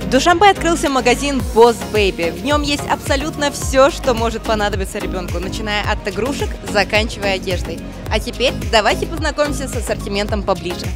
В Душанбе открылся магазин Boss Baby. В нем есть абсолютно все, что может понадобиться ребенку, начиная от игрушек, заканчивая одеждой. А теперь давайте познакомимся с ассортиментом поближе.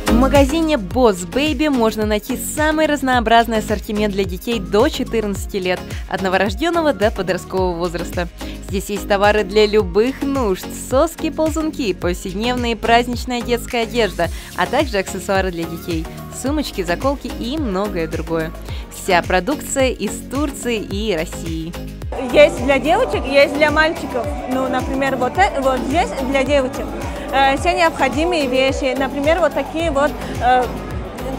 В магазине Boss Baby можно найти самый разнообразный ассортимент для детей до 14 лет, от новорожденного до подросткового возраста. Здесь есть товары для любых нужд: соски, ползунки, повседневная и праздничная детская одежда, а также аксессуары для детей, сумочки, заколки и многое другое. Вся продукция из Турции и России. Есть для девочек, есть для мальчиков. Ну, например, вот здесь для девочек. Все необходимые вещи, например, вот такие вот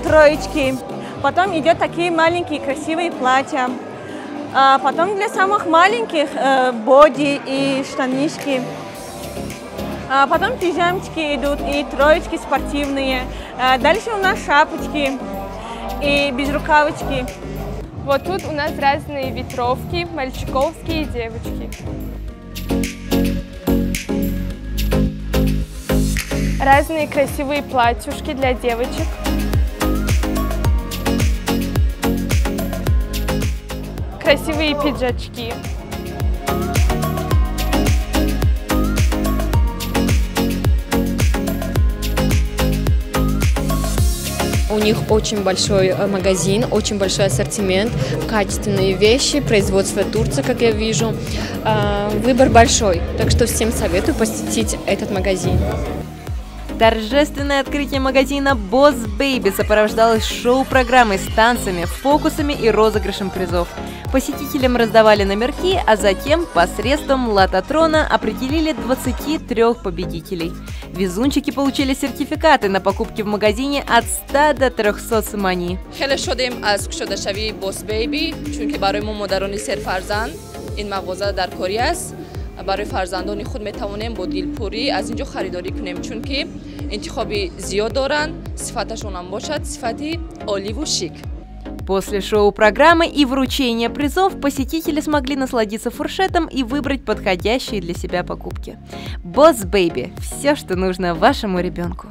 троечки. Потом идет такие маленькие красивые платья. Потом для самых маленьких боди и штанишки. Потом пижамочки идут и троечки спортивные. Дальше у нас шапочки и безрукавочки. Вот тут у нас разные ветровки, мальчиковские и девочки. Разные красивые платьюшки для девочек. Красивые пиджачки. У них очень большой магазин, очень большой ассортимент, качественные вещи, производство Турции, как я вижу. Выбор большой, так что всем советую посетить этот магазин. Торжественное открытие магазина Boss Baby сопровождалось шоу-программой с танцами, фокусами и розыгрышем призов. Посетителям раздавали номерки, а затем посредством лототрона определили 23 победителей. Везунчики получили сертификаты на покупки в магазине от 100 до 300 сомани. خیلی شدیم از کشودشوی Boss Baby چون که برای ما مادران سر فرزند این مغازه در کاری است. برای فرزندان خود میتوانیم با دلپوری از اینجا خریداری کنیم چون که انتخابی زیاد دارن، صفتشون هم باشد صفتی عالی و شیک. После шоу-программы и вручения призов посетители смогли насладиться фуршетом и выбрать подходящие для себя покупки. Boss Baby – все, что нужно вашему ребенку.